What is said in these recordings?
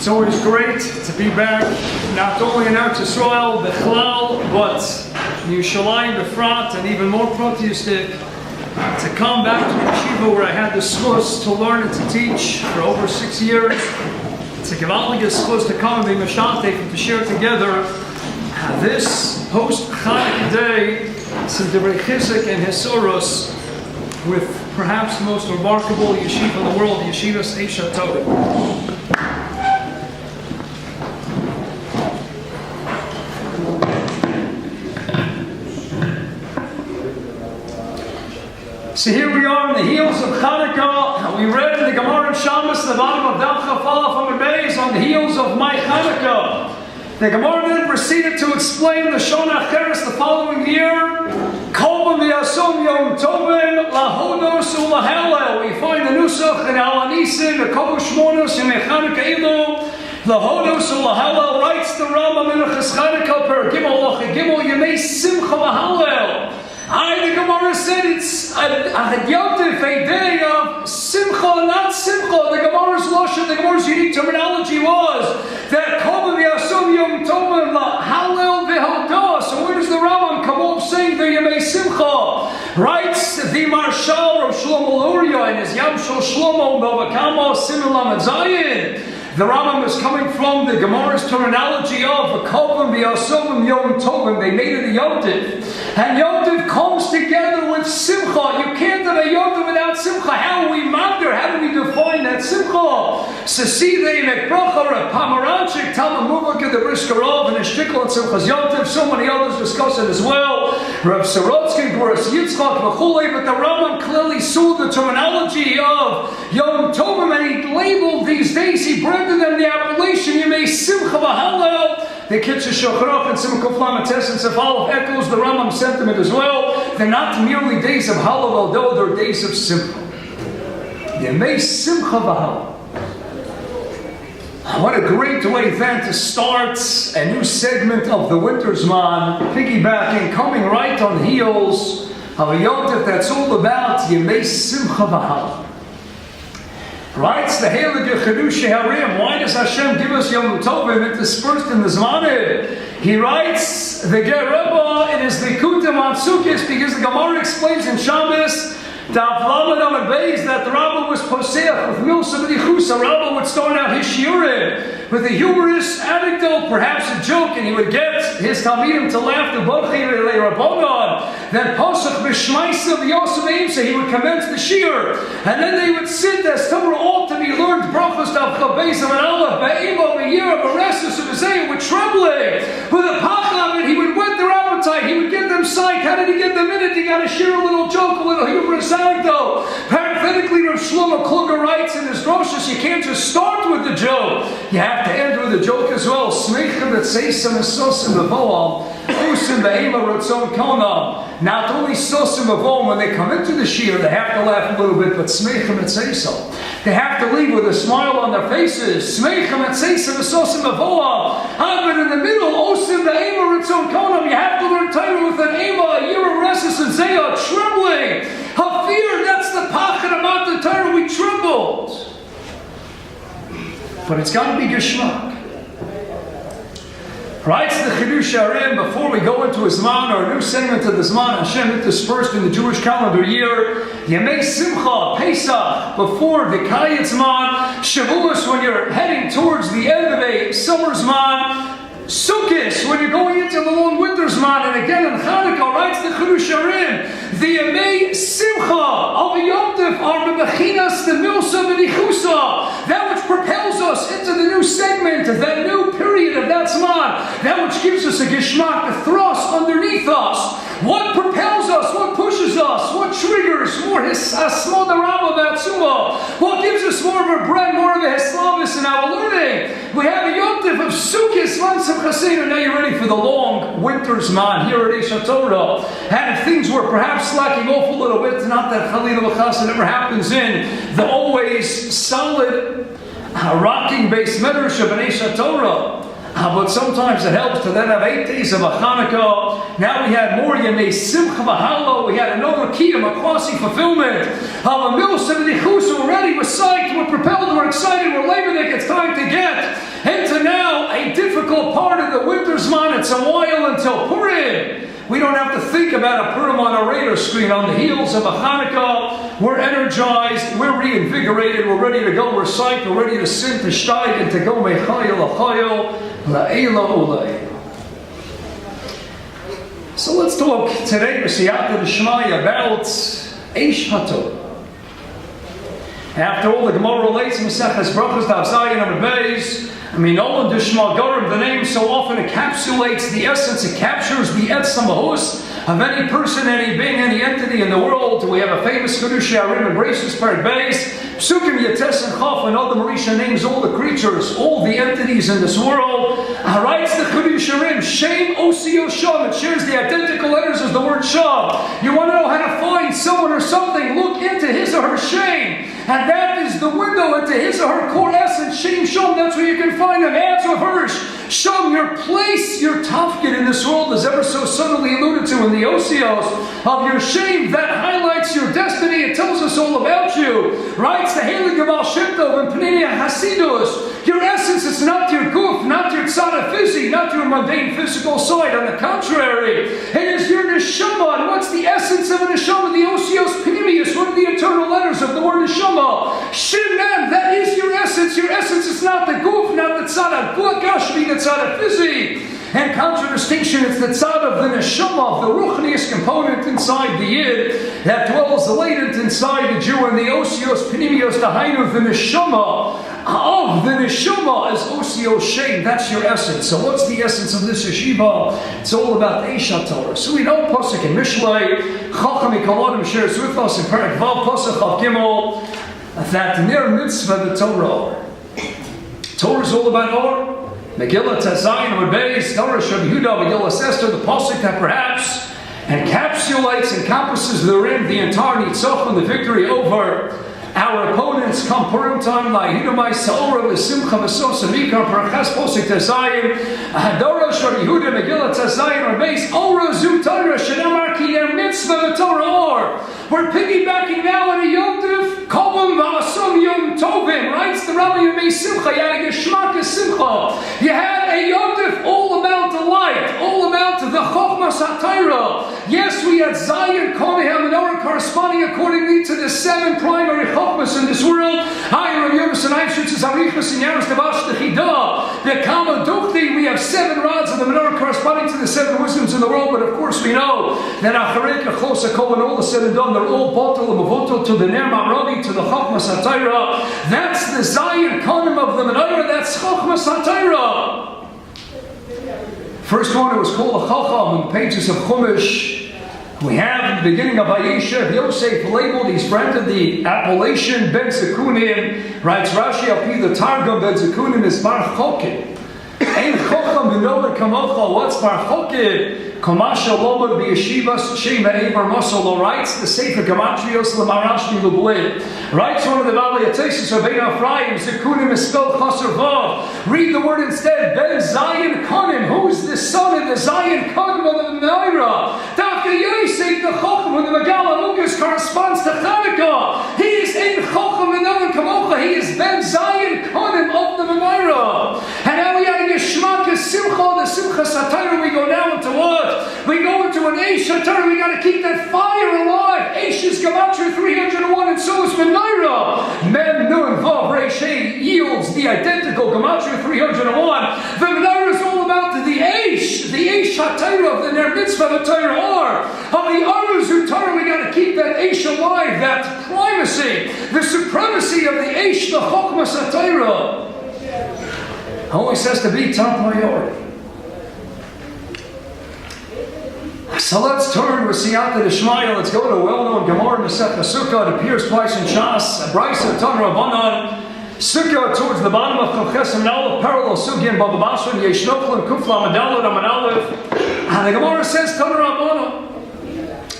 It's always great to be back, not only in Eretz Yisrael, Bechlal, but in Yerushalayim, Befrat, and even more proteistic, to come back to Yeshiva where I had the schus to learn and to teach for over 6 years. It's a gewaltige schus to come and be meshante and to share together this post-Chanukah day, some divrei chizuk and hisoros, with perhaps the most remarkable yeshiva in the world, Yeshiva's Aish HaTorah. So here we are in the heels of Chanukah. We read in the Gemara in Shabbos, the bottom of Daf Chafalaf on the base, on the heels of my Chanukah. The Gemara then proceeded to explain the Shona Acheres the following year. Kol v'yasom yom tovim lahodos u'lahalel. We find the Nusach in Al Anisin, the Kol Shmonos in Chanukah Elu. Lahodos u'lahalel writes the Rambam in Chanukah per Gimel Loche Gimel Yemei Simcha v'Halel. The Gemara said it's a Yontif, a day of Simcha, not Simcha. The Gemara's Lashon, the Gemara's unique terminology was that Kol v'yasom yom tovim lahalel v'hodah. So where does the Rambam come up saying the Yemei Simcha? Writes the Marshal of Shlomo Luria in his Yam Shel Shlomo Bavakama Siman Lamed Zayin. The Rambam is coming from the Gemara's terminology of Kovim v'yasovim yom tovim. They made it a Yontif. And Yontif comes together with Simcha. You can't have a Yontif without Simcha. How do we matter? How do we define that Simcha? Sasida Mekbracha, Rav Pomeranchik, Talmud Muvaka, the Briskerov, and Eshtikl and Simchas Yontif. So many others discuss it as well. Rav Sorotsky, Boris Yitzchak, V'chulei. But the Rambam clearly saw the terminology of Yom Tovim, and he labeled these days, he branded them the appellation Yemei Simcha v'Halel. The Kitzur Shochrach and Simcha Flamates and Sefalov echoes the Rambam sentiment as well. They're not merely days of Halal, although they're days of Simcha. Yemei Simcha v'Halel. What a great way then to start a new segment of the Winter's Man, piggybacking, coming right on the heels of a Yontif that's all about Yemei Simcha v'Halel. Writes the Heilige Chedush Harim. Why does Hashem give us Yom Tovim interspersed in the Zmanid? He writes the Ger Rebbe in his Likutim on Sukkot, because the Gemara explains in Shabbos that the Rabbi was poseach with milsa b'dichusa. Rabbi would start out his shiurim with a humorous anecdote, perhaps a joke, and he would get his talmidim to laugh. Then pasach b'shmaisa v'yosem eimsa, he would commence the shiur, and then they would sit as Torah ought to be learned. Brachos tav chabeis and aleph ba'eva b'yira b'resus b'zeh, with trembling, with a pacham, and he would whet their appetite. He would get them psyched. How did he get them in it? He got to share a little joke, a little humorous anecdote. Parenthetically, Rav Shlomo Kluger writes in his droshes, you can't just start with the joke. You have to end with the joke as well. Not only sosim avon, when they come into the shiur, they have to laugh a little bit, but smeichem et seisel. They have to leave with a smile on their faces. Smeichem et seisel sosim avon. But in the middle, osim be'ema ritzon konam, you have to learn Torah with an ema, a year of resis and zayah, trembling. Hafir, that's the pachad about the Torah, we trembled. But it's got to be geschmack. Writes the Chidush Harim, before we go into his Zman, or a new segment of the Zman, Hashem interspersed in the Jewish calendar year, Yemei Simcha, Pesach, before the Kayet Zman, Shavuos, when you're heading towards the end of a summer Zman, Sukkot, when you're going into the long winter Zman, and again in Chanukah, writes the Chidush Harim, the Yemei Simcha of the Yontif are the Bechinas, the Milsa b'dichusa, that which propels us into the new segment, that new period of that Zman, that which gives us a geschmack, the thrust underneath us. What propels us? What pushes us? What triggers more Hismodarama Batsuma? What gives us more of a bread, more of a Hislavis in our learning? We have a Yontif of Sukkot, Lansam Chasinu. Now you're ready for the long winter's man here at Aish HaTorah. And if things were perhaps slacking off a little bit, not that Chalila B'chasa never happens in the always solid rocking base medrash of an Aish HaTorah. But sometimes it helps to then have 8 days of a Chanukah. Now we had more Yemei Simcha v'Halel. We had another kiyum, a quasi fulfillment of a milsa b'dichusa. We're ready, we're psyched, we're propelled, we're excited, we're laboring. It's time to get critical part of the winter's month. It's a while until Purim. We don't have to think about a Purim on our radar screen. On the heels of a Hanukkah, we're energized, we're reinvigorated, we're ready to go recite, we're ready to sing, to steig, and to go mechayel achayel la'ela ulay. So let's talk today, B'siyata D'Shmaya, about Aish HaTorah. After all, the Gemara relates in Maseches Brachos Daf Zayin Amud Beis. Nolan D'Shma Garim, the name so often encapsulates the essence, it captures the Etz Mahus of any person, any being, any entity in the world. We have a famous Kedushei Arim and Braces Parak Beis, Psukim Yates and Chaf, and other Marisha names all the creatures, all the entities in this world. Writes the Kedushei Arim, Shem Osio Sham. It shares the identical letters as the word Sham. You want to know how to find someone or something, look into his or her Shem. And that is the window into his or her core essence. Shem Sham, that's where you can find them. As of Hirsch, Sham, your place, your tafkid in this world is ever so subtly alluded to in the Osios of your shame. That highlights your destiny. It tells us all about you. Writes the Heilig of Al Shem Tov and Pnei Hasidus. Your essence is not your goof, not your tzara physi, not your mundane physical side. On the contrary, it is your neshama. And what's the essence of a neshama? The Osios Pnimius. What are the eternal letters of the word neshama? Shinem, that is your essence. Your essence is not the goof, not the tzara gashmi, the tzara physi. And contradistinction, it's the tzad of the neshama, of the ruchnius component inside the yid that dwells latent inside the Jew, and the osios pinimios, the height of the neshama of the neshama is osios shem. That's your essence. So what's the essence of this yeshiva? It's all about Aish HaTorah. So we know Pasuk in Mishlei, Chacham Ikalodim shares with us in Parak Vav Pasuk Chav Gimel that near mitzvah the Torah. Torah is all about or. Megillah Tazayin Amud Beis, Torah Rabbi Yehuda, Megillah Esther, the pasuk that perhaps encapsulates, encompasses therein the entire nitzachon, the victory over our opponents. Come Purim time, La'ihidamai Sa'ora L'Simcha V'Sos Amikar Parachas Posik Tazayin, Hadorah Rabbi Yehuda, Megillah Tazayin Amud Beis, Ora Zu Torah Shenamar Ki Ner Mitzvah V'Torah Or. We're piggybacking now on a Yom Tov, Kovim V'Asom Yom Tovim, writes the Rabbi Yemei Simcha, you had a Geshmak Simcha. You had a Yom Tov all about the light, all about the Chochmas HaTorah. Yes, we had Zion, Konei HaMenorah, corresponding accordingly to the 7 primary Chochmas in this world. Rabbi Yomis and Aish Jerusalem, and Yaros Devash Techida. The Kama Duchti, we have 7 rods of the menorah corresponding to the 7 wisdoms in the world, but of course we know that Acharei Kachos HaKol, when all is said and done, they're all bottle and mavotel to the Ner Ma'aravi, to the Chochmas HaTorah. That's the Zion Konim of the menorah, that's Chochmas HaTorah. First one, it was called a Chacham in the pages of Chumash. We have in the beginning of Vayeshev Yosef labeled, he's branded the appellation Ben Zekunim. Writes Rashi Alpi, the Targum Ben Zekunim is Bar Chokim. Ein Chocham B'Nover Kamocha, what's Bar Chokim? Komasha Lomad B'Yeshivas Shema Eber Mosolo, writes the Sefer Gematrios L'Marashmi L'Blid. Writes one of the Valley Atesis of Bein Ephraim, Zekunim is spelled Chaser Vav. Read the word instead, Ben Zion Konim. Who's the son of the Zion Konim of the Menorah? Dafka Yosef, the Chocham, when the Megala Lucas corresponds to Chanukah. He is in Chocham B'Nover Kamocha. He is Ben Zion Konim of the Menorah. And now we have a Geshmak Simcha, the Simcha Satira. We go now into what? We go into an Aish HaTorah. We got to keep that fire alive. Aish is Gematria 301, and so is Menorah. Mem Nun Vav Reish yields the identical Gematria 301. The Menorah is all about the Aish HaTorah of the Ner Mitzvah, the Torah Or. Of the Aruzu Torah, we got to keep that Aish alive, that primacy, the supremacy of the Aish, the Chokmas HaTorah. Always has to be top priority. So let's turn with Siyata D'Shmaya. Let's go to a well-known Gemara Masech Sukkah. It appears twice in Shas. Brisa Tan Rabbanan. Sukkah towards the bottom of Chavches and Aleph, parallel Sugin Baba Basra and Yeshnoklan Kufla Medalad Aman Aleph. And the Gemara says Tan Rabbanan.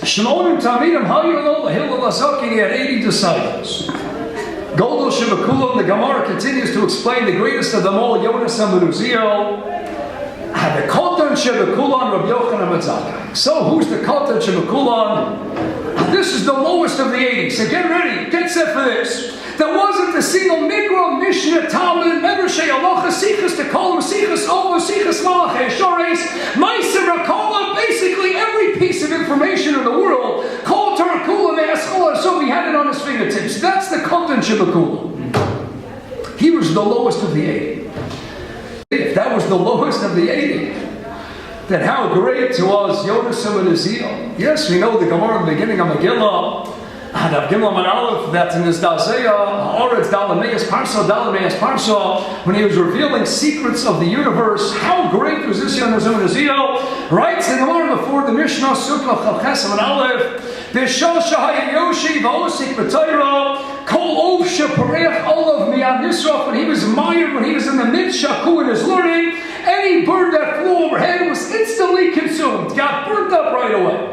Shmonim Tamidim Hayolol Hillel Azaki. He had 80 disciples. Goldel Shivakulam. The Gemara continues to explain the greatest of them all, Yonas Amaruzio. The Kotan Shevakulan Rabbi Yochanan Matzaka. So who's the Kotan Shevakulan? This is the lowest of the 80. So get ready, get set for this. There wasn't a single Mikra, Mishnah, Talmud, Medrashay, Halacha, Sichas, Tekolim, Sichas, Ovo, Sichas, Malach, Shores, Meiser, Rakola, basically every piece of information in the world, Kol Torah Kula Me'askola, so he had it on his fingertips. That's the Kontan Shebakula. He was the lowest of the 80. If that was the lowest of the 80, then how great to us, Yonasim and Ezekiel. Yes, we know the Gemara in the beginning of Megillah, and Gimel and Aleph, that in his Dazeya, Oretz Dalameas Parsa, when he was revealing secrets of the universe, how great was this Yonasim and Ezekiel? Writes the Gemara before the Mishnah, Sukkah Chalches and Aleph, Bishal Shahaya Yoshi, V'osik B'Torah, Kol Ovsha Pareach Olav Mi'ad Nisraf, when he was mired, when he was in the mid-Shaku in his learning, any bird that flew overhead was instantly consumed, got burnt up right away.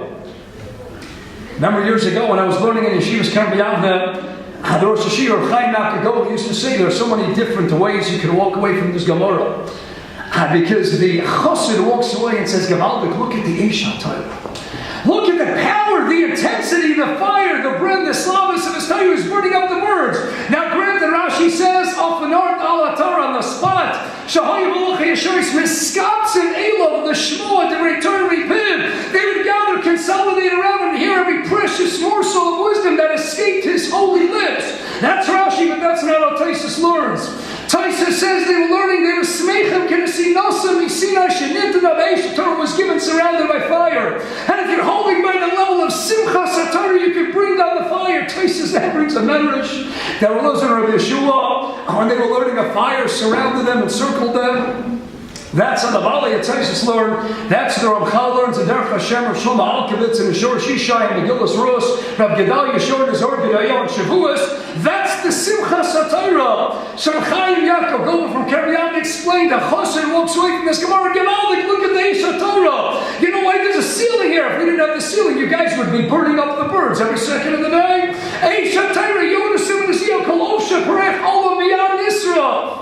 Remember years ago when I was learning in Yeshiva's Kambiyavna, the Rosh Yeshiva, Chaim Nakago, used to say there are so many different ways you can walk away from this Gemara. Because the Chassid walks away and says, Gavaldik, look at the Aish HaTorah. Look at the power, the intensity, the fire, the bread, the slavus of his Torah. He was burning up the words. Now granted, Rashi says, off the north, al Torah on the spot, Shahoy Malach Yeshoris, Miskats and Elov, the Shmoah, the return repiv. They would gather, consolidate around him to hear every precious morsel of wisdom that escaped his holy lips. That's Rashi, but that's not how Taisus learns. Taisus says they were learning, they were smechem, kinesi nosam, misina, shenintan of Aish HaTorah was given surrounded by fire. And if you're holding by the level of simchas HaTorah, you can bring down the fire. Taisus that brings a medrash. That were those in Rabbi Yeshua, when they were learning a fire surrounded them, encircled them. That's on the Bali at Taisus learned. That's the Ramchal learns the Derech Hashem of Shlomo Alkevitz and the Shor Shishai and Megillus Rus, Rav Gedalia Shor Nizor Gedalia and Shavuos. That's the Simchas HaTorah. So Chaim Yaakov, going from Kerbian, explained that Chosser walks away from this Gemara. Gemaldik, look at the Aish HaTorah. You know why there's a ceiling here? If we didn't have the ceiling, you guys would be burning up the birds every second of the day. Aish HaTorah, Yonasim and Ezekiel, Kolosha, Perech, Olam, Miyad, Nisra.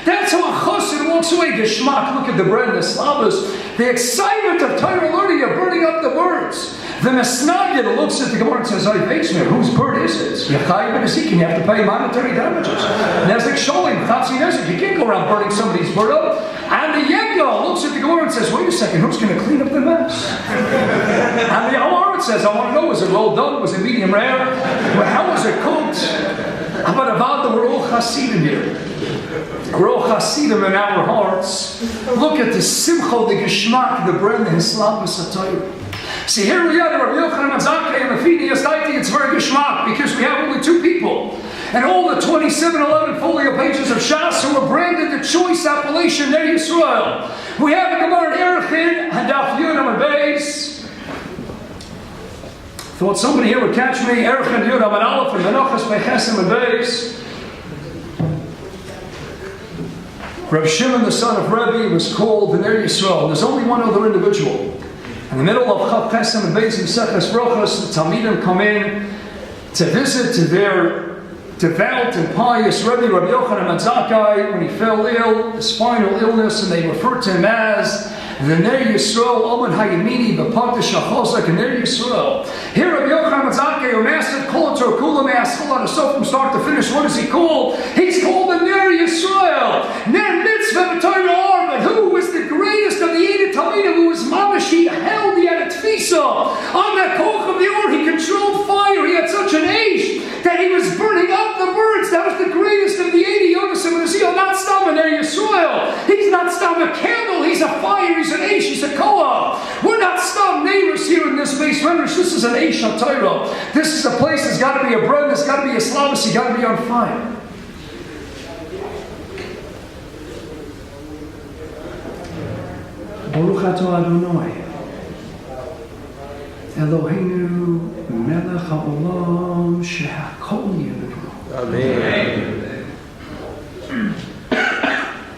That's how a chassid walks away. Geshmak, look at the bread and the slavas. The excitement of Torah learning, you're burning up the words. The Mesnagid looks at the Gemara and says, "Hey, Feiner, whose bird is it? Yachai ben Ezekiel, you have to pay monetary damages." Nezek Sholim, Chatzi Nezek, you can't go around burning somebody's bird up. And the Yegel looks at the Gemara and says, "Wait a second, who's going to clean up the mess?" And the Amarit says, "I want to know, was it well done? Was it medium rare? How was it cooked?" But about the we're all Hasidim here. We're all Hasidim in our hearts. Look at the Simcha, the Geshmak, the bread, the Hislavus HaTorah. See, here we are, the Rabbi Yochanan and Zakkai and the Feiner, it's very Geshmak because we have only two people. And all the 2711 folio pages of Shas who were branded the choice appellation Ner Yisrael. We have the Gemara in Erchin, and Daf Yud Amud Beis. Thought somebody here would catch me. Erchin Yud Amud Aleph and Menachos Beches Amud Beis. Reb Shimon, the son of Rabbi, was called the Ner Yisrael. There's only one other individual. In the middle of Chav Pesach and Beis Meseches Brochos, the Talmidim come in to visit to their devout and pious Rabbi Yochanan ben Zakkai when he fell ill, his spinal illness, and they referred to him as the Ner Yisrael, Omen Hayamini, B'Patish HaChozak, and Ner Yisrael. Here Rabbi Yochanan ben Zakkai, who mastered Kol Torah Kula Me'aschol so from start to finish, what is he called? He's called the Ner Yisrael. Ner Mitzvah B'Torah, but who was the greatest of the 80 Talmidim, who was Mamash, he held, he had a tfisa. On that Koch of the Or, he controlled fire, he had such an Aish that he was burning up the birds. That was the greatest of the 80 Yonasim and Ezekiel, not Stam and Ner Yisrael. He's not Stam a candle, he's a fire, he's an Aish, he's a Koah. We're not Stam neighbors here in this base renders. This is an Aish HaTorah. This is a place that's got to be a bread, there's got to be a slavus, you got to be on fire. Baruch atah Adonai Eloheinu melech haolam shehakol yivru. Amen.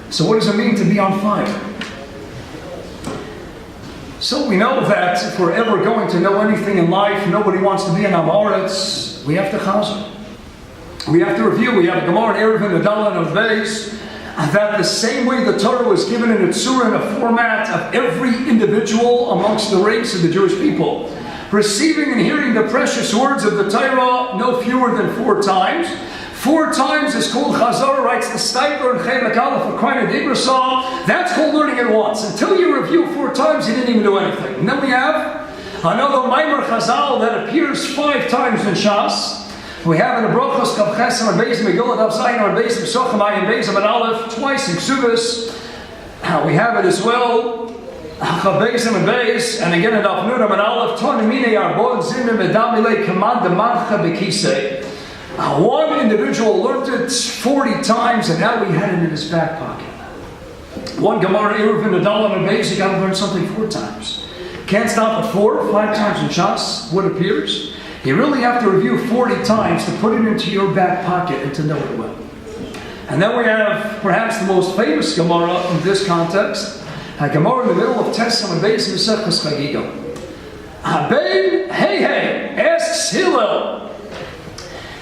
So what does it mean to be on fire? So we know that if we're ever going to know anything in life, nobody wants to be in Amoritz. We have to chazer. We have to review. We have a Gemara in Eruvin, Adala, and Avbeis. That the same way the Torah was given in its surah in a format of every individual amongst the race of the Jewish people. receiving and hearing the precious words of the Torah no fewer than 4 times. 4 times is called Chazorah, writes the Stipler and Chelik Aleph for Feiner song. That's called learning it once. Until you review 4 times, you didn't even do anything. And then we have another Maimer Chazal that appears 5 times in Shas. We have in the Brochos Kav Chesem and Beis Megillah Dav Zayin and Beis Pesachim and Beis and Aleph twice in Ksubis. We have it as well. Beis and Beis, and again in Dav Nun and Aleph. Ton Mine Arbon Zimim Edamile Command the Marcha Bekisei. One individual learned it 40 times, and now he had it in his back pocket. One Gemara Eruvin Adalam and Beis, you got to learn something 4 times. Can't stop at 4, 5 times in Shas. What appears? You really have to review 40 times to put it into your back pocket and to know it well. And then we have perhaps the most famous Gemara in this context, a Gemara in the middle of Tessim and Beis Mesechus Chagiga. Aben Hey asks Hillel.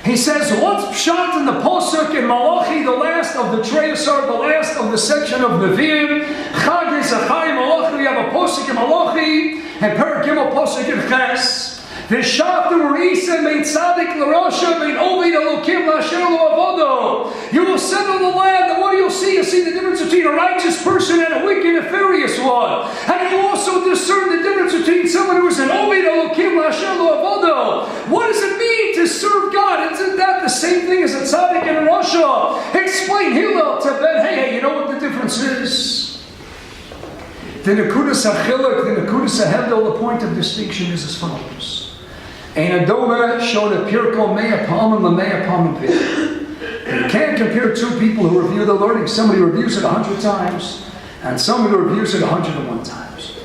He says, what's pshat in the Posuk in Malachi, the last of the Treasar, the last of the section of Nevi'im, Chag Zachai Malachi, we have a Posuk in Malachi, and Perak Gimel Posuk in Ches. V'shaftu Risa mein tzadik l'rosha mein oved elokim l'asher lo avodo. You will settle the land, and what do you see? You see the difference between a righteous person and a wicked, nefarious one. And you also discern the difference between someone who is an oved elokim l'asher lo avodo. What does it mean to serve God? Isn't that the same thing as a tzaddik and a rasha? Explain Hillel to Ben. Hey, you know what the difference is? The Nekudas HaChiluk, the Nekudas HaHevdel, the point of distinction is as follows. Ein Adoma showed a pirko mea palmim lamea palmim pit. You can't compare 2 people who review the learning. Somebody reviews it 100 times, and somebody reviews it 101 times.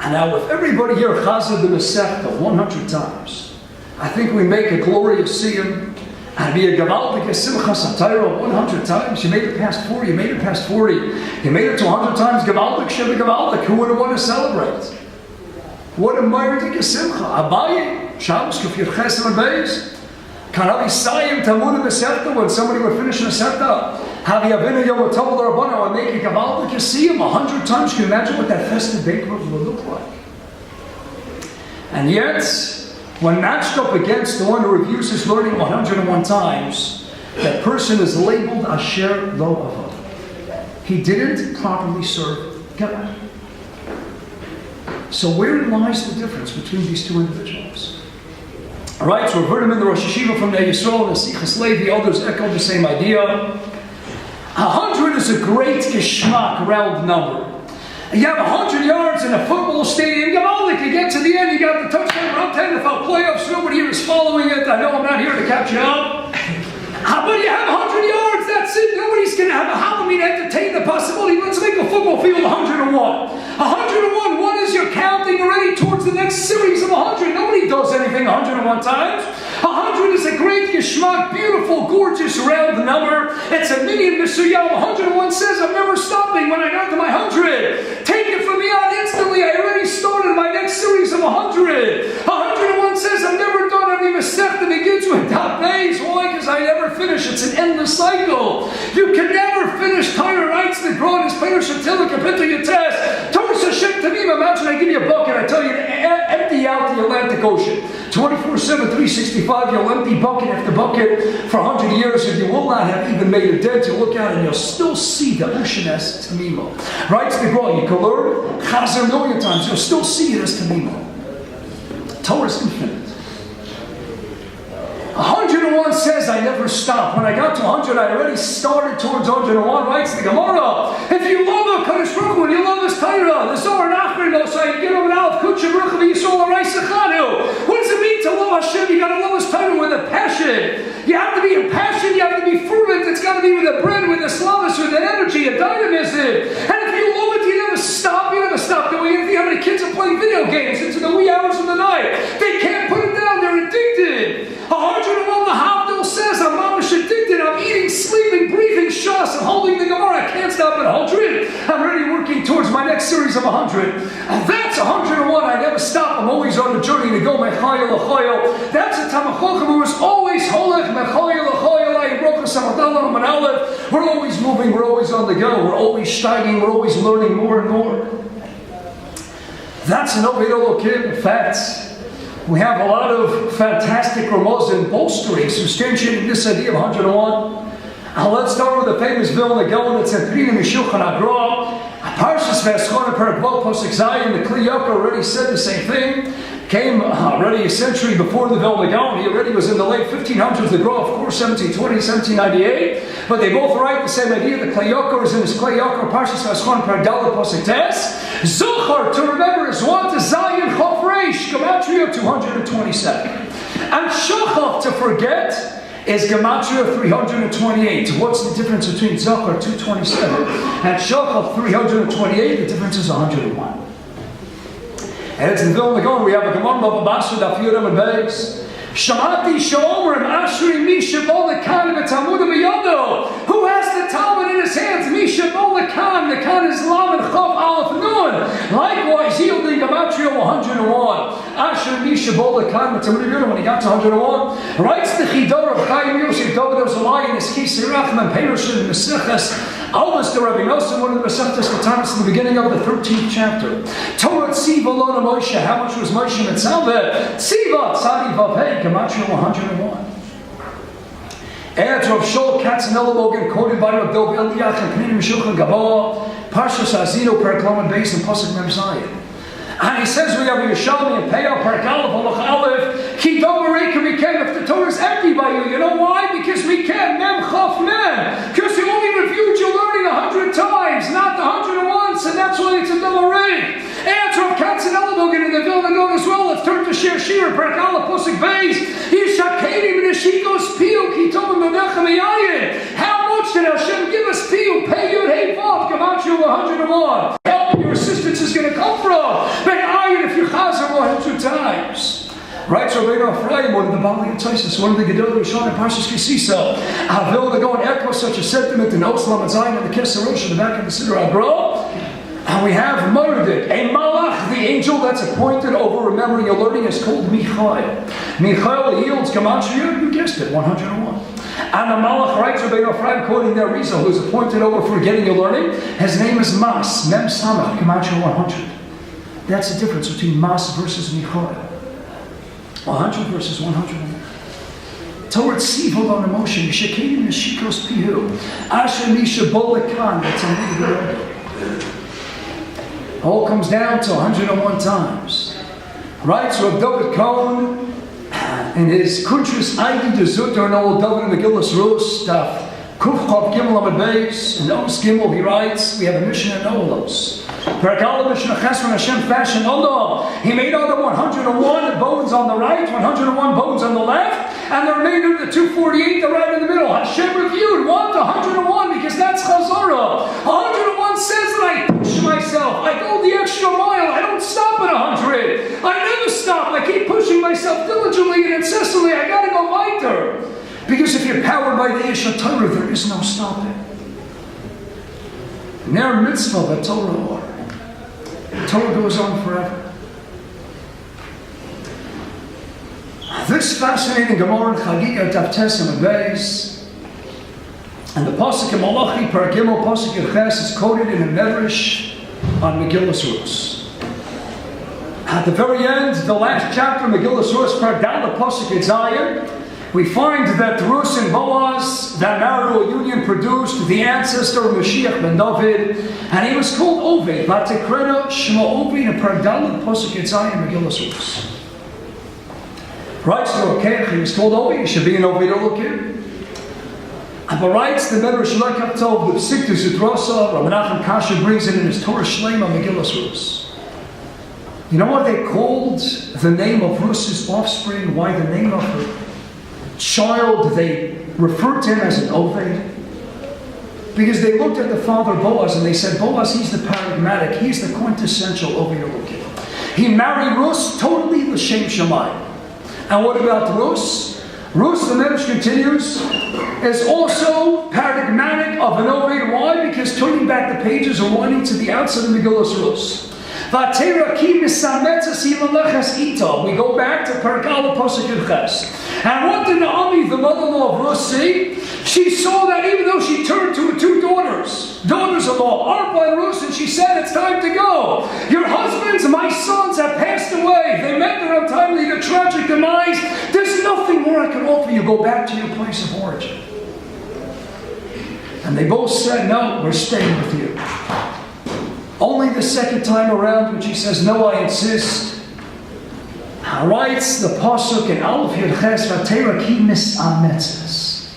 And now, if everybody here chazed the Masechta 100 times, I think we make a glorious siyum and be a gavaldik simchas HaTorah 100 times. You made it past 40. You made it past 40. You made it to 100 times gavaldik sheva gavaldik. Who would have want to celebrate? What a mighty simcha. Abaye, Shabbos, Kafir Chesem and Beis. Kanavi Sayim, Talmud and Masechta, when somebody would finish Masechta. Havi Avinu Yom Tov L'Rabbana, and make a Gavaldik Yesiyim 100 times. Can you imagine what that festive banquet would look like? And yet, when matched up against the one who reviews his learning 101 times, that person is labeled Asher Lo Avodah. He didn't properly serve God. So wherein lies the difference between these 2 individuals? All right, so we've heard him in the Rosh Yeshiva from the Yisrael, the Sichas Levi, others echo the same idea. 100 is a great geschmack, round number. And you have 100 yards in a football stadium, you get to the end, you got the touchdown, round 10, NFL playoffs, nobody here is following it. I know I'm not here to catch you up. But you have 100 yards, that's it. Nobody's going to have a Halloween entertain the possibility. Let's make a football field 101. 101, what is your counting already towards the next series of 100? Nobody does anything 101 times. 100 is a great geschmack, beautiful, gorgeous, round number. It's a minyan Mesuyam. 101 says, I'm never stopping when I got to my 100. Take it from me on instantly. I already started my next series of 100. 101 says, I'm never done. Every Masechta begins with top days. Why? Because I never finish. It's an endless cycle. You can never finish. Torah writes the Gron is Feiner Shatilik and Pinto your test. Torah Shem Tamim. Imagine I give you a bucket. I tell you to empty out the Atlantic Ocean. 24/7, 365. You'll empty bucket after bucket for 100 years, and you will not have even made a dent. You'll look out and you'll still see the ocean as Tamimo. Writes the Gron. You can learn Chazer a million times. You'll still see it as Tamimo. Torah is infinite. 101 says I never stop. When I got to 100, I already started towards 101. Writes the Gemara. If you love a Kadosh Baruch Hu, when you love His Torah, the Zohar Nachman knows how you get over an Aleph Kudsha Baruch Hu Yisrael Araisachanu. What does it mean to love Hashem? You got to love His Torah with a passion. You have to be in passion. You have to be fervent. It's got to be with a bread, with a slavish, with an energy, a dynamism. And if you love it, you never stop. You never stop doing anything. How many kids are playing video games into the wee hours of the night? They can't put it down. They're addicted. 101, the Havdil says, I'm mamish addicted. I'm eating, sleeping, breathing, shas. I'm holding the Gemara. I can't stop at 100. I'm already working towards my next series of 100. And that's 101. I never stop. I'm always on the journey to go mechayel l'chayel. That's a Tamachochem who is always holech mechayel l'chayel. We're always moving. We're always on the go. We're always steiging. We're always learning more and more. That's an Oved Elokim. In fact, We have a lot of fantastic Ramaz and bolstering substantiating this idea of 101. Let's start with the famous Vilna Gaon that's in Feiner Mishulchan Agra. Parshas V'eschon Perek Vav Pasuk Zayin. The Kli Yakar already said the same thing. Came already a century before the Vilna Gaon. He already was in the late 1500s. The Gra, of course, 1720, 1798. But they both write the same idea. The Kli Yakar is in his Kli Yakar Parshas V'eschon Perek Dalet Pasuk Tes. Zochar, to remember, is what? Zayin Chof Reish, Gematria 227. And Shachach, to forget, is Gematria 328. What's the difference between Zochar 227 and Shachach 328? The difference is 101. And it's in Vilna Gaon. We have a Gemara Bava Basra Daf Yudam and Beis. Shamati Shomer and Ashri Misha Bolakan and Talmud B'Yado. Who has the Talmud in his hands? Misha Bolakan. The Kan is Lam and Chav Aleph Nun. Likewise, yielding Gematria 101. Ashri Misha Bolakan and Talmud B'Yado. When he got to 101, writes the Chidor of Chaim Yosef David Ozalai in his Kisirach and Feiner in the Meseches. Almost the Rabbi Nosson, one of the Meseches Katanis in the beginning of the 13th chapter. Torah Tziva Lona Moshe. How much was Moshe Mitzalveh? Tziva Tzadi Vavhei. Gematria 101. Adds Rav Shol Katzenellobogen, quoted by Rav Dov Eliach and Feiner Mishulchan Gabah, Parshas Azino Perek Lamed Beis and Pasuk Mem Zayin. And he says we have a Yerushalmi and Peyah Perek Aleph Halach Aleph Ki Dom Reika Miken. If the Torah is empty by you know why? Because we can Mem Chaf Mem. Because you only reviewed your learning 100 times, not the 101, and that's why it's a double ring. Answer of Katzenellobogen in the Vilna Gaon as well. Let's turn to Shir Shir Perek Aleph Pasuk Beis. Yishakeni V'Neshikos Piyu Ki Tovim B'Nechem Yayin. How much did Hashem give us Piyu? Pei Yud Hei Vav Gematria 101. Help your assistance is going to come from. But Ayin if you chazer 102 times. Right, so Rabbi Ephraim, one of the Bali Tosis, one of the Gedolim Rishon and Parshas Kisisa, Vilna Gaon echoes such a sentiment in Oslam and Zayin and the Keser Rosh in the back of the Siddur Agra. And we have Mordid, a Malach, the angel that's appointed over remembering your learning, is called Michael. Michael yields Gematria, you guessed it, 101. And the Malach writes, Rabbi Ephraim, quoting their Rizal, who is appointed over forgetting your learning, his name is Mas, Mem Samach, Gematria 100. That's the difference between Mas versus Michael. 100 versus 101. Torah Tzivol on emotion, Yishakeni Neshikos Pihu, Asher Misha Bolakan, that's a little all comes down to 101 times. Right? So David Cohen, in his Kuntris Aigi de Zutter, and old David Megillus Rus, stuff, Kufchov Gimel Amad Beis, and Os Gimel, he writes, we have a mission in Olos. Perakala Mission of Chesron Hashem fashion, Allah. He made all the 101 bones on the right, 101 bones on the left, and the remainder of the 248, the right in the middle. Hashem reviewed, what? 101, because that's Chazorah. 101 says that I push myself, I go the extra mile, I don't stop at 100. I never stop, I keep pushing myself diligently and incessantly, I gotta go weiter. Because if you're powered by the Aish HaTorah, there is no stopping. Ner mitzvah, the Torah order. The Torah goes on forever. This fascinating Gemara in Chagiga Taftesim and Beis, and the Pasuk in Malachi Perek Gimel Pasuk Ches is quoted in a Medrash on Megillus Rus. At the very end, the last chapter of Megillus Rus, Perek Dalet Pasuk in Zayin, we find that Rus and Boaz, that marital union, produced the ancestor of Mashiach ben David, and he was called Oved. Vatikrena Shema Oved and Perek Dalet Pasuk in Zayin Megillus Rus. Right, so okay, he was called Oved, he should be an Oved Elokim. But writes the Medrash Lekach Tov, the Psikta Zutrasa, Rabbi Nachman Kasha brings it in his Torah Shlema Megillus Rus. You know what they called the name of Rus's offspring? Why the name of her child, they referred to him as an Oved? Because they looked at the father Boaz and they said, Boaz, he's the paradigmatic, he's the quintessential Oved Elokim. He married Rus totally l'shem shamayim. And what about Rus? Rus, the Medrash continues, is also paradigmatic of an Oved. Why? Because turning back the pages or winding to the outset of Megillus Rus. We go back to Perek Aleph Pasuk Ches. And what did Naomi, the mother-in-law of Rus, see? She saw that even though she turned to her two daughters-in-law, Arpa and Rus, and she said, it's time to go. Your husbands, my sons, have passed away. They met their untimely, their tragic demise. There's nothing more I can offer you. Go back to your place of origin. And they both said, no, we're staying with you. Only the second time around when she says, no, I insist, writes the pasuk in Aleph Yud Ches Vatera Ki Misametzes.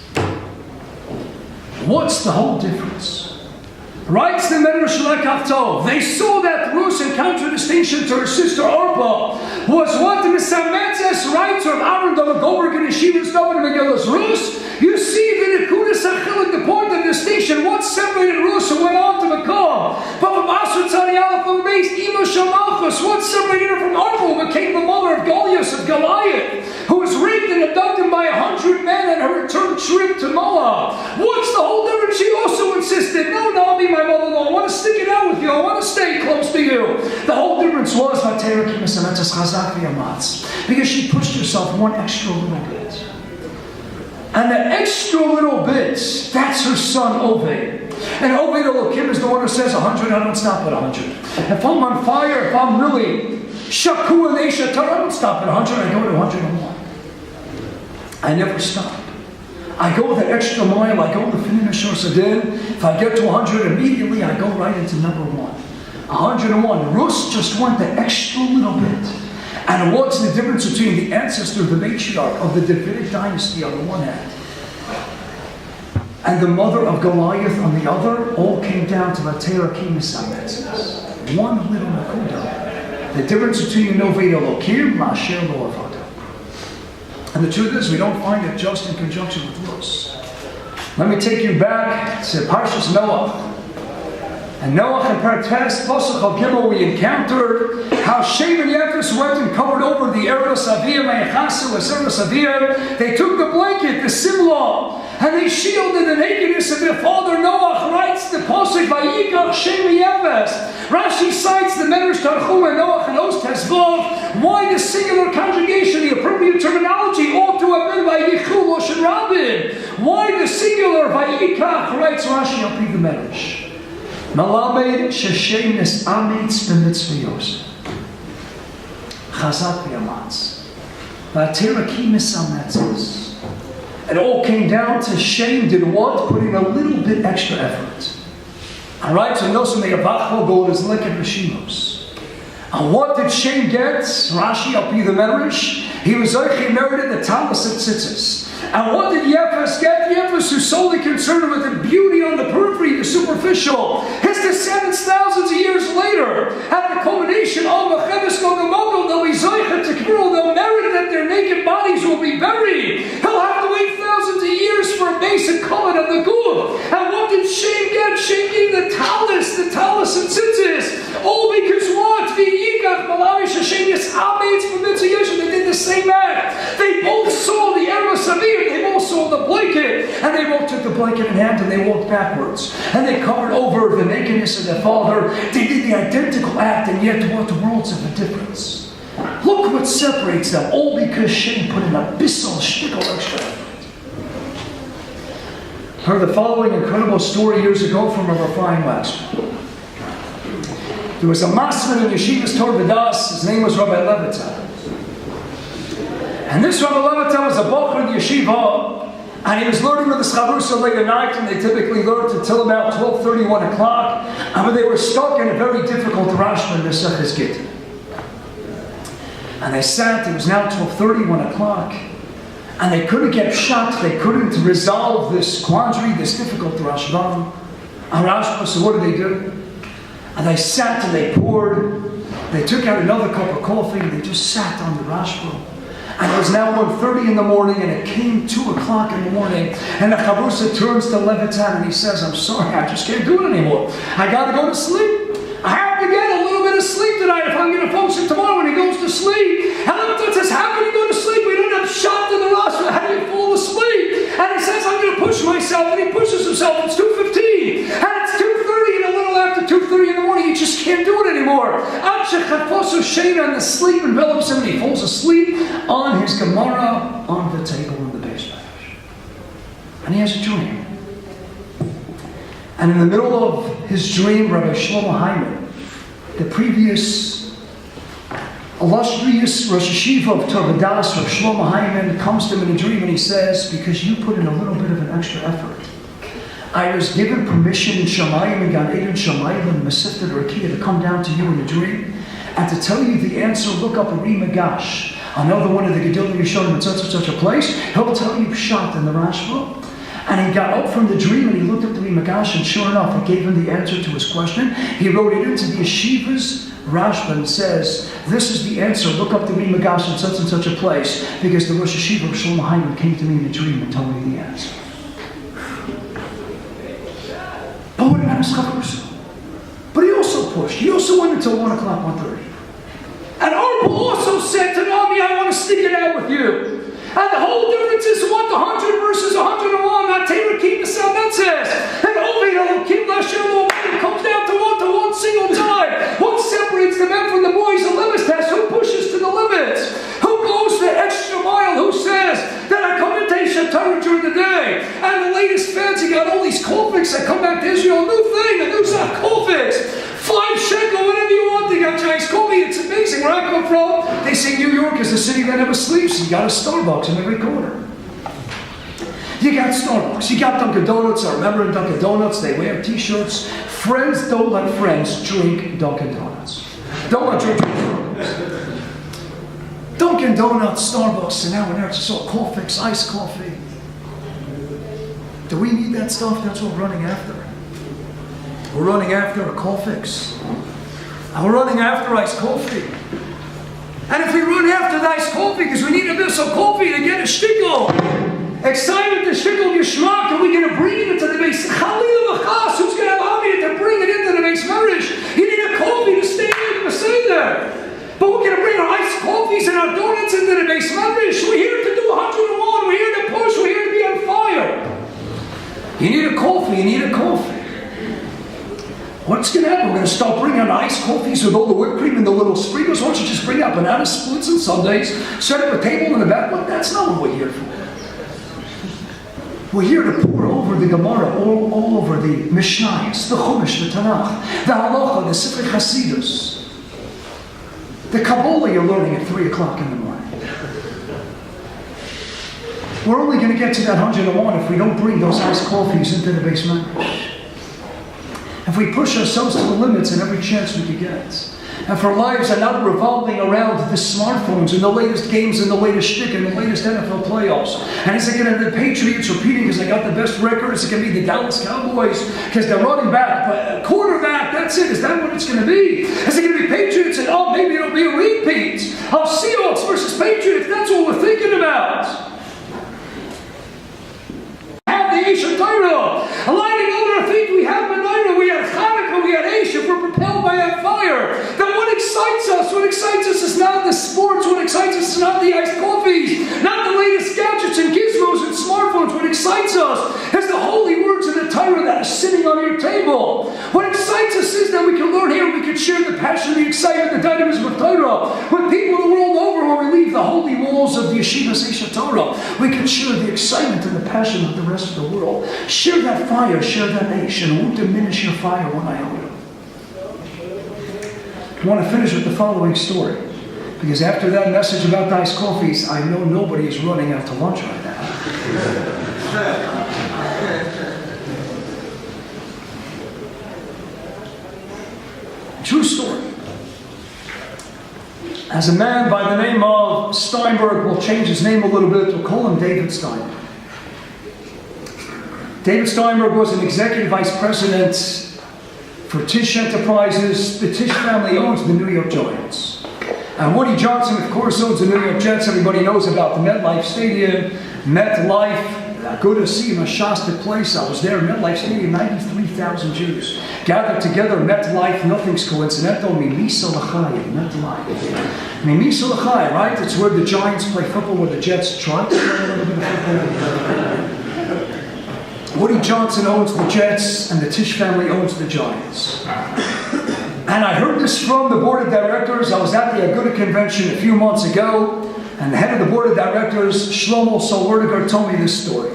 What's the whole difference? Writes the Medrash Lekach. They saw that Rus, in contradistinction to her sister Orpah, was what the Misametzes writes of Aaron Goldberg and Yeshiva's governor Megillus Rus. You see the Nekudas Achilik, the point of distinction. What separated Rus and went on to Makah? But from Asur Tzadi Aleph from base Ima Shamachos, what separated her from Orpah, who became the mother of Goliath of Goliath, who was raped and abducted by 100 men on her return trip to Moab? What's the whole difference? She also insisted, no, I'll be my mother-in-law. I want to stick it out with you. I want to stay close to you. The whole difference was because she pushed herself one extra little bit. And that extra little bit, that's her son Oved. And Oved Elokim, as the order says, 100, I don't stop at 100. If I'm on fire, if I'm really Shakur and Aish HaTorah, I don't stop at 100, I go to 101. I never stop. I go that extra mile, I go the Feiner Shorsadin. If I get to 100 immediately, I go right into number 1. 101. Rus just went the extra little bit. And what's the difference between the ancestor, the matriarch of the Davidic dynasty on the one hand, and the mother of Goliath on the other? All came down to Vatera Ki Misametzes. One little nakuda. The difference between the Noved Elokim, Ma'asher Lo Avada. And the truth is, we don't find it just in conjunction with Rus. Let me take you back to Parshas Noah. And Noah in Partes, Pasuk Al Gimel, we encountered how Shem and Yefes went and covered over the Eretz Aviyah, Me'echasu, Eretz Aviyah. They took the blanket, the Simla, and they shielded the nakedness of their father. Noah writes the Pasuk, Vayikach Shem and Yefes. Rashi cites the Medrash Tarchum and Noah and Oz Tezvav. Why the singular conjugation, the appropriate terminology ought to have been Vayichul Loshen Rabin? Why the singular Vayikach, writes Rashi, I'll read the Medrash. Malamed sheshem nesamitz b'mitzvayos. Chazak b'yamatz. Vatera ki misametzes. It all came down to Shem did what? Putting a little bit extra effort. Alright, so Nosum Me'avachol gold is like Rishimos. And what did Shem get? Rashi, I'll be the Medrash. He was merited the Talis of Tzitzis. And what did Yefes get? Yefes, who's solely concerned with the beauty on the periphery, the superficial. His descendants thousands of years later, at the culmination of Mecheves Gogamogel, they'll be Zoichet Tekfirul, they'll merit that their naked bodies will be buried. He'll have to wait thousands of years for a basic color of the good. And what did Shem get? Shem gave the Talis of Tzitzis. All because what? V'yikach Malavish Hashem Yis'ametz B'mitzvah Yoshem. They did the same act. They both saw the Eretz Aviyah. They both saw the blanket, and they both took the blanket in hand and they walked backwards. And they covered over the nakedness of their father. They did the identical act, and yet what worlds of a difference. Look what separates them, all because Shem put an abyssal shtickle extra effort. Heard the following incredible story years ago from a refined master. There was a masman in Yeshiva's Torah. His name was Rabbi Levitan. And this Rabbi Levitan was a bocher in the Yeshiva, and he was learning with the Chavrusa late at night, and they typically learned until about 12:30, 1 o'clock. And when they were stuck in a very difficult Rashba in the Seches Gittin. And they sat, it was now 12:30, 1 o'clock, and they couldn't get shot, they couldn't resolve this quandary, this difficult Rashba. So what did they do? And they sat and they poured, they took out another cup of coffee, and they just sat on the Rashba. And it was now 1:30 in the morning, and it came 2 o'clock in the morning, and the Chavrusa turns to Levitan and he says, I'm sorry, I just can't do it anymore. I got to go to sleep. I have to get a little bit of sleep tonight if I'm going to function tomorrow. When he goes to sleep, and Levitan says, how can you go to sleep? We don't have shot in the roster. How do you fall asleep? And he says, I'm going to push myself, and he pushes himself. It's 2:15, and it's 2:30, and a little after 2:30 in the morning, he just can't do it anymore. And the sleep envelops him, and he falls asleep on his Gemara on the table in the basement. And he has a dream. And in the middle of his dream, Rabbi Shlomo Heimer, the previous illustrious Rosh Yeshiva of Torah, Rabbi Shlomo Heimer, comes to him in a dream and he says, because you put in a little bit of an extra effort, I was given permission in Shamayim and Gan Eden Shamayim and Masifta Rakia to come down to you in a dream and to tell you the answer. Look up Ari Magash, another one of the Gedolim Yishonim in such a place. He'll tell you Pshat in the Rashba. And he got up from the dream and he looked up to Ari Magash, and sure enough, he gave him the answer to his question. He wrote it into the Yeshiva's Rashba and says, this is the answer. Look up to Ari Magash in such a place, because the Rosh Yeshiva of Shlomo Heimer came to me in a dream and told me the answer. But he also pushed. He also went until 1 o'clock, 1:30. And Arba also said to Nami, I want to stick it out with you. And the whole difference is what the 100 versus 101. Not Taylor keep the sound that says. And Ovid keep comes down to one single time. What separates the men from the boys? The limits test. Who pushes to the limits? Who goes the extra mile? Who says that I come into Aish HaTorah during the day? And the latest fancy got all these Colfix that come back to Israel. New thing, a new set of Colfix. 5 shekel, whatever you want. They got Chinese coffee. It's amazing. Where I come from, they say New York is the city that never sleeps. You got a Starbucks in every corner. You got Starbucks. You got Dunkin' Donuts. I remember in Dunkin' Donuts, they wear t-shirts. Friends don't let friends drink Dunkin' Donuts. Don't let drink Donuts. Dunkin' Donuts, Starbucks, and now it's just all Colfix, iced coffee. Do we need that stuff? That's what we're running after. We're running after a Colfix. And we're running after iced coffee. And if we run after the iced coffee because we need a bit of coffee to get a shtickle, excitement to shtickle geschmack, and we're going to bring it into the base. Chalil v'chas, who's going to allow me to bring it into the base marriage? You need a coffee to stay in the Seder. But we're going to bring our iced coffees and our donuts into the base marriage. We're here to do 101. We're here to push. We're here to be on fire. You need a coffee. You need a coffee. What's going to happen? We're going to start bringing out iced coffees with all the whipped cream and the little sprinkles. Why don't you just bring out banana splits on Sundays, set up a table in the back? Well, that's not what we're here for. We're here to pour over the Gemara, all over the Mishnayos, the Chumash, the Tanakh, the Halacha, the Sifrei Chasidus, the Kabbalah you're learning at 3 o'clock in the morning. We're only going to get to that 101 if we don't bring those iced coffees into the basement. If we push ourselves to the limits in every chance we can get. And if our lives are not revolving around the smartphones and the latest games and the latest shtick and the latest NFL playoffs. And is it going to be the Patriots repeating because they got the best record? Is it going to be the Dallas Cowboys because they're running back, quarterback, that's it? Is that what it's going to be? Is it going to be Patriots and maybe it'll be a repeat of Seahawks versus Patriots? That's what we're thinking about. Have the Aish HaTorah aligning under our feet. We have Feiner, we have Hanukkah, we have Aish. If we're propelled by that fire, then what excites us? What excites us is not the sports. What excites us is not the iced coffees, not the latest gadgets and gizmos and smartphones. What excites us is the holy words of the Torah that are sitting on your table. What excites us is that we can learn here, we can share the passion, the excitement, the dynamism of Torah with people the world over when we leave the holy walls of the Yeshiva's Aish HaTorah. We can share the excitement and the passion of the rest of the world. Share that fire, share that Aish, and it won't diminish your fire one iota. I want to finish with the following story, because after that message about iced coffees, I know nobody is running out to lunch right now. True story. As a man by the name of Steinberg, we'll change his name a little bit, we'll call him David Steinberg. David Steinberg was an executive vice president for Tisch Enterprises. The Tisch family owns the New York Giants. And Woody Johnson, of course, owns the New York Jets. Everybody knows about the MetLife Stadium. MetLife, good to see him, a shastic place. I was there in MetLife Stadium, 93,000 Jews gathered together. MetLife, nothing's coincidental. Mimisa l'chai, MetLife. Mimisa l'chai, right? It's where the Giants play football, where the Jets try to play a little bit of football. Woody Johnson owns the Jets, and the Tisch family owns the Giants. And I heard this from the board of directors. I was at the Aguda convention a few months ago, and the head of the board of directors, Shlomo Solwerdiger, told me this story.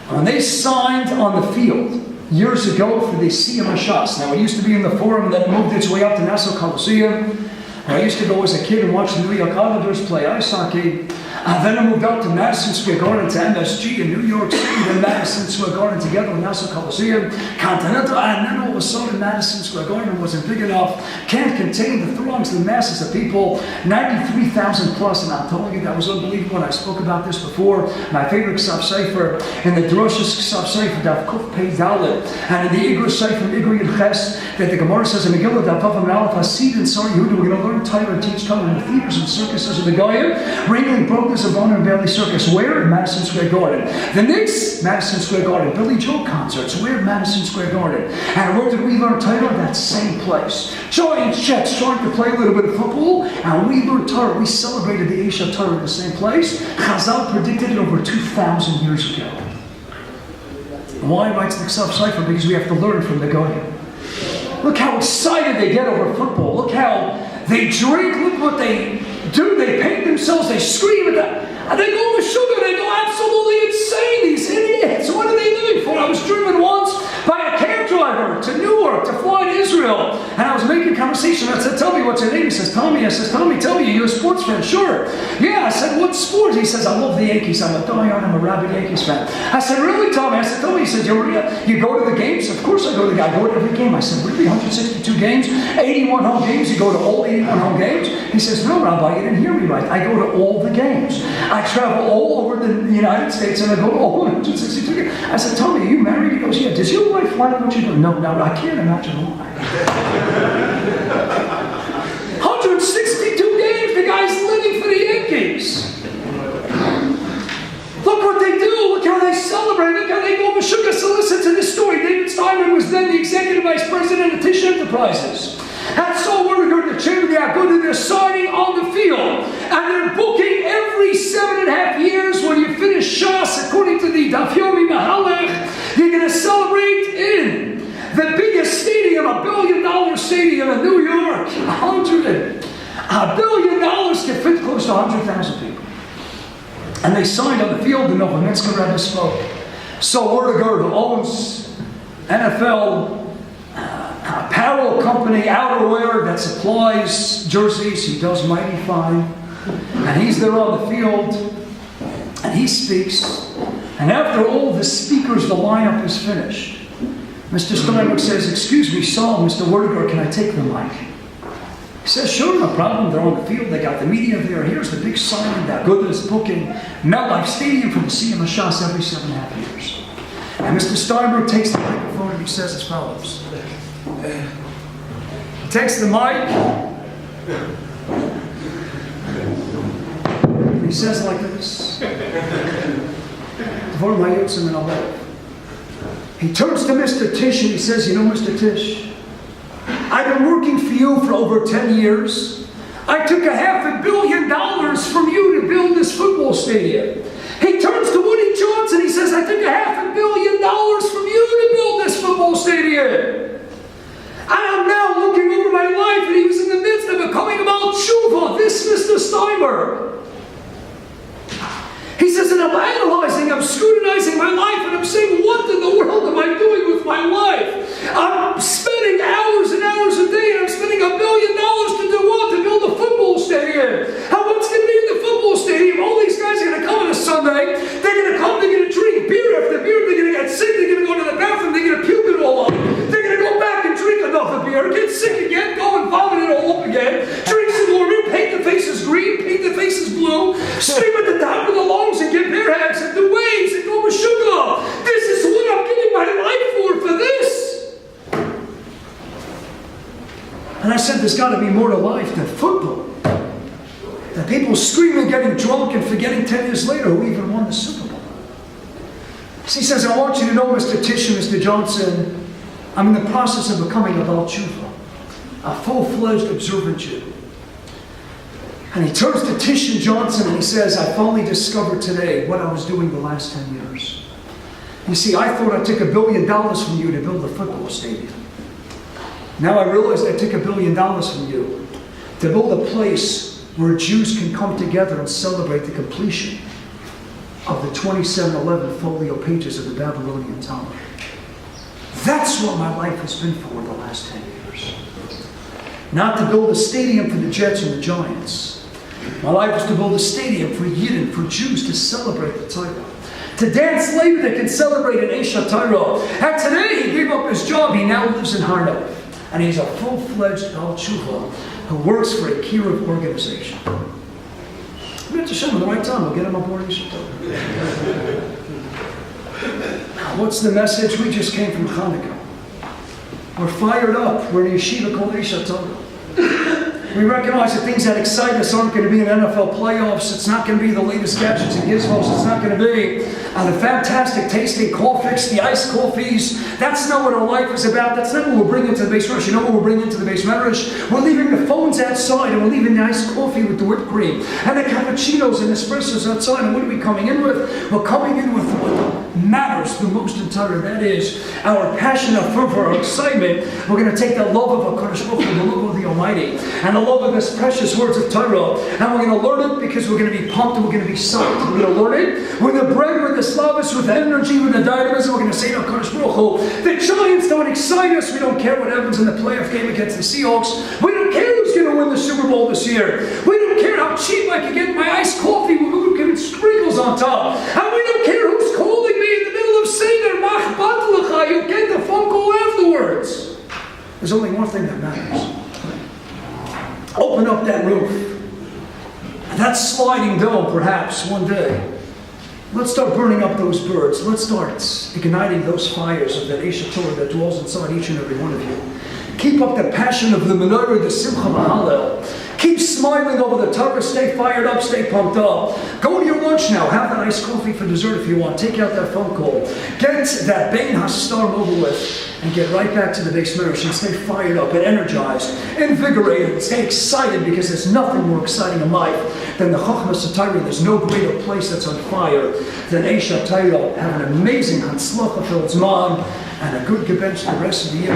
When they signed on the field years ago for the Siyam Hashas. Now, it used to be in the forum that moved its way up to Nassau Coliseum. I used to go as a kid and watch the New York Islanders play ice hockey. Then I moved out to Madison Square Garden to MSG in New York City, then Madison Square Garden together with Nassau Coliseum, Continental, and then all of a sudden Madison Square Garden wasn't big enough, can't contain the throngs, the masses of people, 93,000 plus, and I'm telling you that was unbelievable. And I spoke about this before. My favorite Ksav Sefer, in the Droshes Ksav Sefer, Dav Kuf Pei Dalet, and in the Igor Sefer, Igor Yud Ches, that the Gemara says in Megillah, Dav Vav Amar Aleph Hasid and Sar Yehuda, we're going to learn Torah and teach Torah in the theaters and circuses of the Goyim, ringling brokers of Boner and Bailey Circus. Where? In Madison Square Garden. The Knicks, Madison Square Garden. Billy Joel concerts. Where? Madison Square Garden. And where did we learn Torah? That same place. Giants, Jets, starting to play a little bit of football, and we learned Torah. We celebrated the Aish HaTorah in the same place. Chazal predicted it over 2,000 years ago. And why writes the Ksav Sefer? Because we have to learn from the Goyim. Look how excited they get over football. Look how they drink. Look what they do. They paint themselves. They scream at that. And they go with sugar. They go absolutely insane. These idiots. What are they living for? I was driven once by a cab driver to Newark to fly to Israel. And I was making conversation. I said, tell me what's your name? He says, Tommy. I says, Tommy, tell me, you're a sports fan. Sure. Yeah. I said, what sport? He says, I love the Yankees. I'm a diehard. I'm a rabid Yankees fan. I said, really, Tommy? I said, Tommy. He said, you go to the games? Of course I go to the games. I go to every game. I said, really? 162 games? 81 home games? You go to all 81 home games? He says, no, Rabbi, you didn't hear me right. I go to all the games. I travel all over the United States and I go to all 162 games. I said, Tommy, are you married? He goes, yeah. Does your wife like what you do? No, I can't imagine why. 162 games, the guy's living for the Yankees. Look what they do. Look how they celebrate. Look how they go with sugar. So listen to this story. David Steinman was then the executive vice president of Tish Enterprises. And so we're going to chairman the Agudah. They're signing on the field. And they're booking every 7.5 years when you finish Shas, according to the Daf Yomi Mahalech, you're going to celebrate in the biggest stadium, $1 billion stadium in New York. $1 billion can fit close to 100,000 people. And they signed on the field, and Novominsker Rebbe spoke. So Werdegaard, who owns NFL apparel company, outerwear that supplies jerseys, he does mighty fine. And he's there on the field, and he speaks. And after all the speakers, the lineup is finished. Mr. Steinberg says, excuse me, Saul, Mr. Werdegaard, can I take the mic? He says, sure, no problem. They're on the field. They got the media there. Here's the big sign that Agudah is booking MetLife Stadium for the Siyam Hashas every 7.5 years. And Mr. Steinberg takes the microphone and he says as follows. He takes the mic. He says like this. He turns to Mr. Tish and he says, you know, Mr. Tish, I've been working for you for over 10 years. I took $500 million from you to build this football stadium. He turns to Woody Johnson. He says, I took $500 million from you to build this football stadium. And I'm now looking over my life, and he was in the midst of becoming about tshuva. This Mr. Steinberg. He says, and I'm analyzing, I'm scrutinizing my life, and I'm saying, what in the world am I doing with my life? I'm spending hours and hours a day, and I'm spending $1 billion to do what? To build a football stadium. And what's going to be in the football stadium? All these guys are going to come on a Sunday, they're going to come, they're going to drink beer after beer, they're going to get sick, they're going to go to the bathroom, they're going to puke it all up, they're going to go back and drink another beer, get sick again, go and vomit it all up again, drink some more beer, paint the faces green, paint the faces blue, scream at the top of the lungs and get beer hacks and do waves and go with sugar. This is what I'm giving my life for this. And I said, there's got to be more to life than football. The people screaming, getting drunk, and forgetting 10 years later who even won the Super Bowl. So he says, I want you to know, Mr. Tish and Mr. Johnson, I'm in the process of becoming a Baal Tshuva, a full-fledged observant Jew. And he turns to Tish and Johnson and he says, I finally discovered today what I was doing the last 10 years. You see, I thought I took $1 billion from you to build a football stadium. Now I realize I took $1 billion from you to build a place where Jews can come together and celebrate the completion of the 2711 folio pages of the Babylonian Talmud. That's what my life has been for the last 10 years. Not to build a stadium for the Jets and the Giants. My life is to build a stadium for Yidden, for Jews to celebrate the Torah. To dance later that can celebrate an Aish HaTorah. And today he gave up his job. He now lives in Harnav. And he's a full-fledged Baal Tshuva who works for a Kiruv organization. We have to show him at the right time. We'll get him aboard Aish HaTorah. What's the message? We just came from Hanukkah. We're fired up. We're in a yeshiva called Aish HaTorah. We recognize that things that excite us aren't going to be in NFL playoffs. It's not going to be the latest gadgets and gizmos. It's not going to be the fantastic tasting coffees, the iced coffees. That's not what our life is about. That's not what we're bringing to the base rush. You know what we're bringing to the base rush? We're leaving the phones outside and we're leaving the iced coffee with the whipped cream and the cappuccinos and espressos outside. And what are we coming in with? We're coming in with what matters the most in Torah. That is our passion, our fervor, our excitement. We're going to take the love of HaKadosh Baruch Hu, the love of the Almighty, and the love of His precious words of Torah, and we're going to learn it because we're going to be pumped and we're going to be psyched. We're going to learn it with the bread, with the slavus, with the energy, with the dynamism. We're going to say to HaKadosh Baruch Hu, the Giants don't excite us. We don't care what happens in the playoff game against the Seahawks. We don't care who's going to win the Super Bowl this year. We don't care how cheap I can get my iced coffee with sprinkles on top. And we don't care who's calling me in the middle of Seder. Mach bat lecha. You'll get the phone call afterwards. There's only one thing that matters. Open up that roof. And that sliding dome, perhaps, one day. Let's start burning up those birds. Let's start igniting those fires of that Aish HaTorah that dwells inside each and every one of you. Keep up the passion of the menorah, the simcha v'hallel. Keep smiling over the Torah. Stay fired up. Stay pumped up. Go to your lunch now. Have that iced coffee for dessert if you want. Take out that phone call. Get that Bein HaStar over with. And get right back to the base medrash and stay fired up and energized, invigorated, and stay excited because there's nothing more exciting in life than the Chochmas HaTorah. There's no greater place that's on fire than Aish HaTorah. Have an amazing Hatzlacha for its mom and a good gebench the rest of the year.